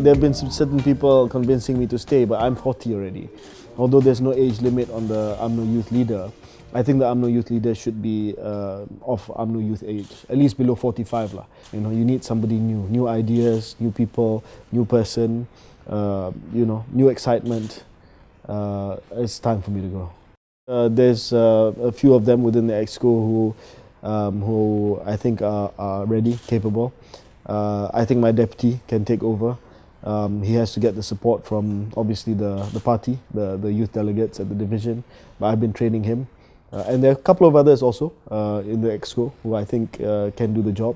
there have been certain people convincing me to stay, but I'm 40 already. Although there's no age limit on the Umno Youth leader, I think the Umno Youth leader should be of Umno Youth age, at least below 45 lah. You need somebody new ideas, new people, new person, new excitement. It's time for me to go. There's a few of them within the Exco who I think are ready, capable. I think my deputy can take over. He has to get the support from obviously the party, the youth delegates at the division, but I've been training him. And there are a couple of others also in the Exco who I think can do the job.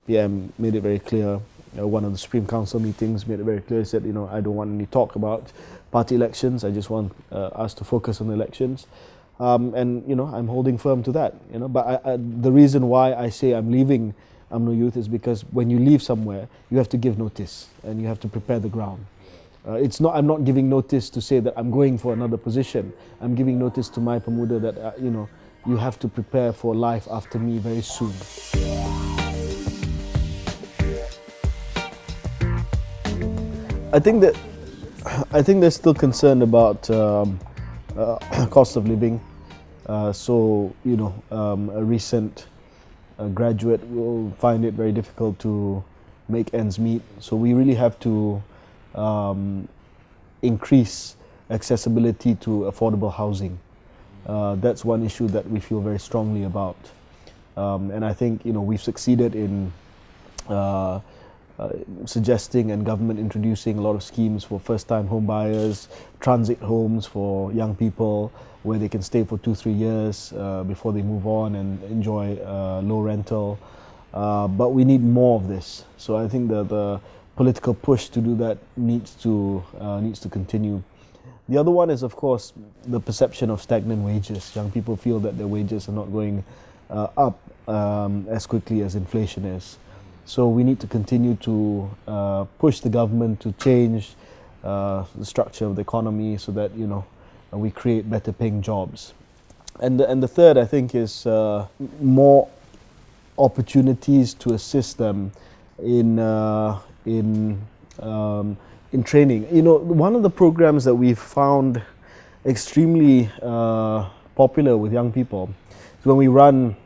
PM made it very clear, one of the Supreme Council meetings made it very clear, he said, I don't want any talk about party elections, I just want us to focus on the elections. And I'm holding firm to that. But the reason why I say I'm leaving Umno Youth is because when you leave somewhere, you have to give notice and you have to prepare the ground. I'm not giving notice to say that I'm going for another position. I'm giving notice to my Pemuda that you have to prepare for life after me very soon. I think they're still concerned about cost of living. A recent graduate will find it very difficult to make ends meet. So we really have to increase accessibility to affordable housing. That's one issue that we feel very strongly about. And I think we've succeeded in suggesting and government introducing a lot of schemes for first-time home buyers, transit homes for young people where they can stay for 2-3 years before they move on and enjoy low rental. But we need more of this. So I think the political push to do that needs to continue. The other one is, of course, the perception of stagnant wages. Young people feel that their wages are not going up as quickly as inflation is. So we need to continue to push the government to change the structure of the economy so that we create better paying jobs. And the third, I think, is more opportunities to assist them in training. One of the programs that we've found extremely popular with young people is when we run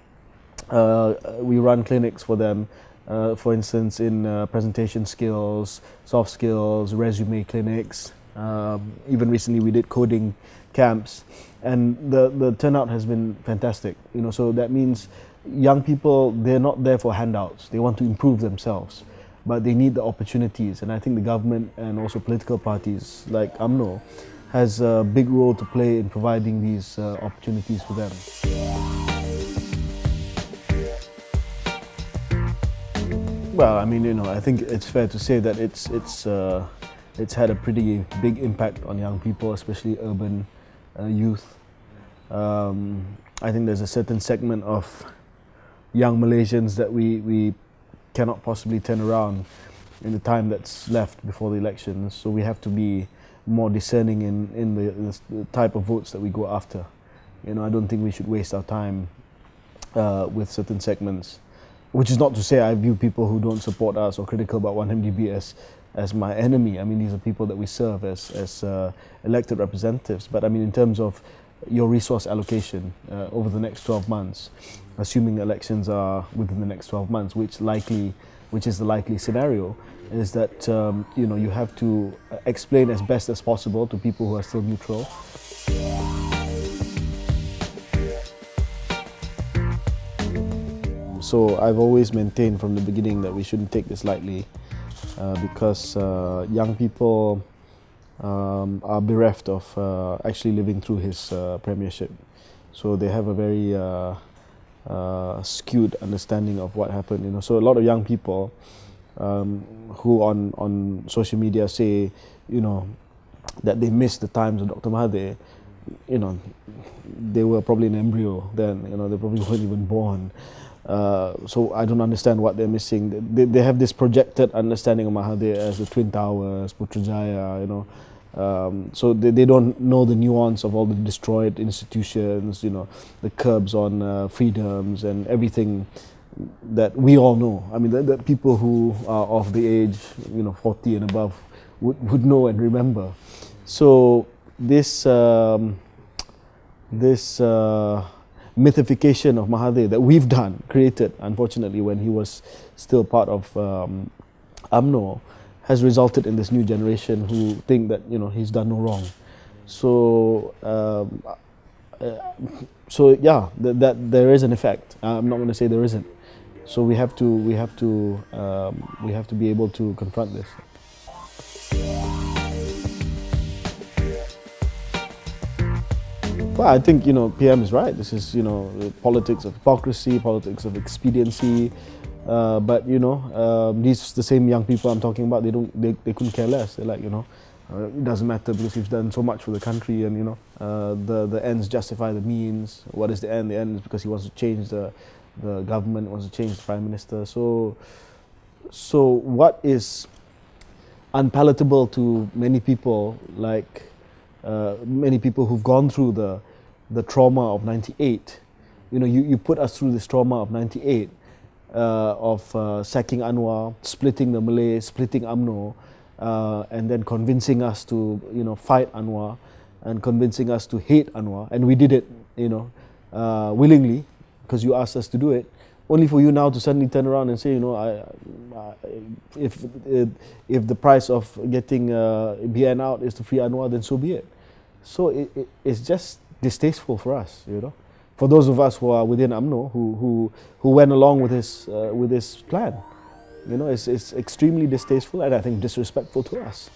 clinics for them. For instance, in presentation skills, soft skills, resume clinics. Even recently we did coding camps, and the turnout has been fantastic. So that means young people, they're not there for handouts. They want to improve themselves, but they need the opportunities. And I think the government and also political parties like UMNO has a big role to play in providing these opportunities for them. Well, I think it's fair to say that it's had a pretty big impact on young people, especially urban youth. I think there's a certain segment of young Malaysians that we cannot possibly turn around in the time that's left before the elections. So we have to be more discerning in the type of votes that we go after. I don't think we should waste our time with certain segments. Which is not to say I view people who don't support us or critical about 1MDB as my enemy. These are people that we serve as elected representatives. But in terms of your resource allocation over the next 12 months, assuming elections are within the next 12 months, which is the likely scenario, is that you have to explain as best as possible to people who are still neutral. So I've always maintained from the beginning that we shouldn't take this lightly because young people are bereft of actually living through his premiership. So they have a very skewed understanding of what happened. So a lot of young people who on social media say, that they missed the times of Dr Mahathir, they were probably an embryo then. They probably weren't even born. So I don't understand what they're missing. They have this projected understanding of Mahathir as the Twin Towers, Putrajaya, so they don't know the nuance of all the destroyed institutions, the curbs on freedoms and everything that we all know. The people who are of the age, 40 and above, would know and remember. So this mythification of Mahathir that we've created, unfortunately, when he was still part of UMNO, has resulted in this new generation who think that he's done no wrong. So yeah, that there is an effect. I'm not going to say there isn't. So we have to be able to confront this. Well, I think PM is right. This is politics of hypocrisy, politics of expediency. But these the same young people I'm talking about. They couldn't care less. They're like it doesn't matter because he's done so much for the country, and the ends justify the means. What is the end? The end is because he wants to change the government, wants to change the prime minister. So what is unpalatable to many people, like many people who've gone through the trauma of '98. You put us through this trauma of '98 of sacking Anwar, splitting the Malays, splitting UMNO, and then convincing us to fight Anwar and convincing us to hate Anwar, and we did it willingly because you asked us to do it. Only for you now to suddenly turn around and say, if the price of getting BN out is to free Anwar, then so be it. So it's just distasteful for us, for those of us who are within UMNO, who went along with his plan. It's extremely distasteful and I think disrespectful to us.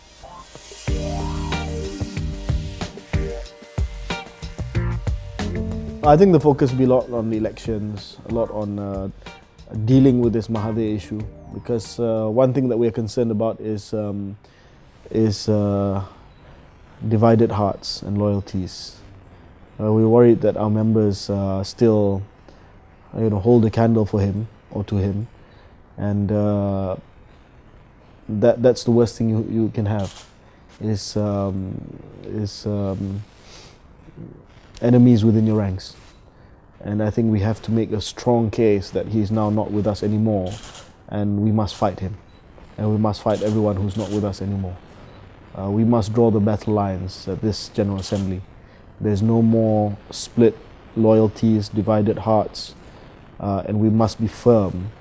I think the focus will be a lot on the elections, a lot on dealing with this Mahathir issue, because one thing that we are concerned about is divided hearts and loyalties. We're worried that our members still, hold a candle for him or to him, and that's the worst thing you can have. Is enemies within your ranks. And I think we have to make a strong case that he's now not with us anymore, and we must fight him, and we must fight everyone who's not with us anymore. We must draw the battle lines at this General Assembly. There's no more split loyalties, divided hearts, and we must be firm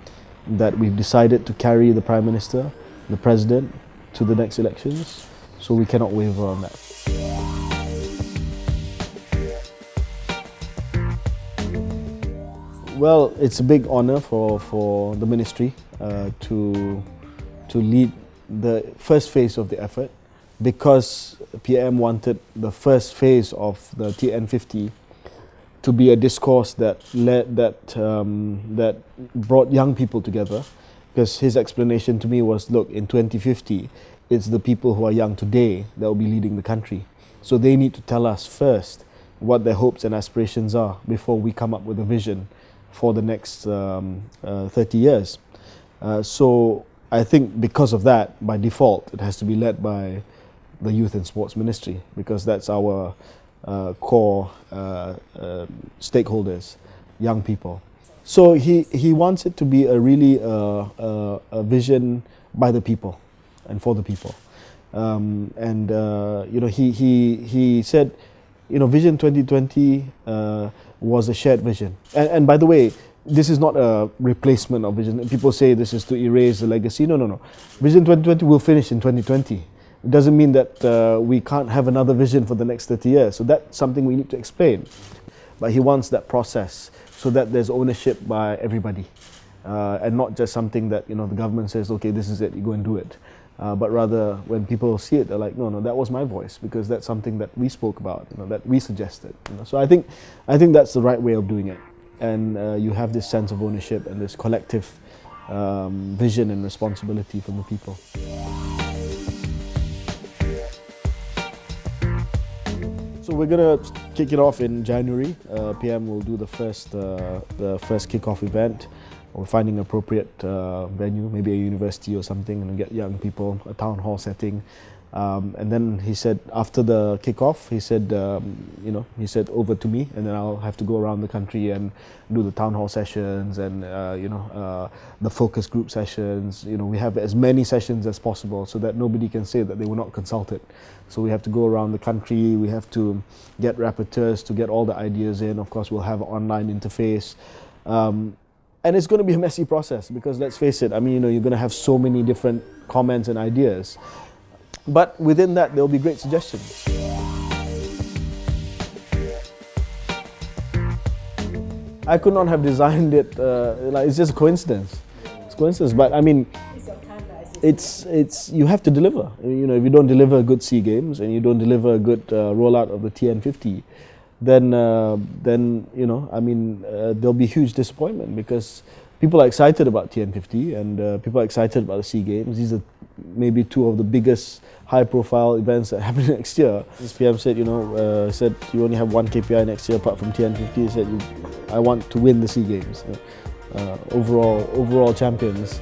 that we've decided to carry the Prime Minister, the President, to the next elections, so we cannot waver on that. Well, it's a big honour for the ministry to lead the first phase of the effort, because PM wanted the first phase of the TN50 to be a discourse that brought young people together. Because his explanation to me was, look, in 2050, it's the people who are young today that will be leading the country. So they need to tell us first what their hopes and aspirations are before we come up with a vision for the next 30 years. So I think because of that, by default, it has to be led by the Youth and Sports Ministry, because that's our core stakeholders, young people. So he wants it to be a vision by the people and for the people. He said, Vision 2020 was a shared vision. And by the way, this is not a replacement of Vision. People say this is to erase the legacy. No. Vision 2020 will finish in 2020. It doesn't mean that we can't have another vision for the next 30 years. So that's something we need to explain. But he wants that process so that there's ownership by everybody. And not just something that the government says, okay, this is it, you go and do it. But rather, when people see it, they're like, no, that was my voice, because that's something that we spoke about, that we suggested. So I think that's the right way of doing it. And you have this sense of ownership and this collective vision and responsibility from the people. So we're going to kick it off in January. PM will do the first kick-off event. We're finding an appropriate venue, maybe a university or something, and get young people, a town hall setting. And then he said, after the kickoff, he said, he said over to me, and then I'll have to go around the country and do the town hall sessions and the focus group sessions. We have as many sessions as possible so that nobody can say that they were not consulted. So we have to go around the country. We have to get rapporteurs to get all the ideas in. Of course, we'll have an online interface. And it's going to be a messy process because let's face it, you're going to have so many different comments and ideas. But within that, there will be great suggestions. I could not have designed it, it's just a coincidence. It's a coincidence, but it's you have to deliver. If you don't deliver good SEA Games and you don't deliver a good rollout of the TN50, then there'll be huge disappointment because people are excited about TN50 and people are excited about the SEA Games. These are maybe two of the biggest high-profile events that happen next year. This PM said, said you only have one KPI next year apart from TN50. He said, I want to win the SEA Games. Overall champions.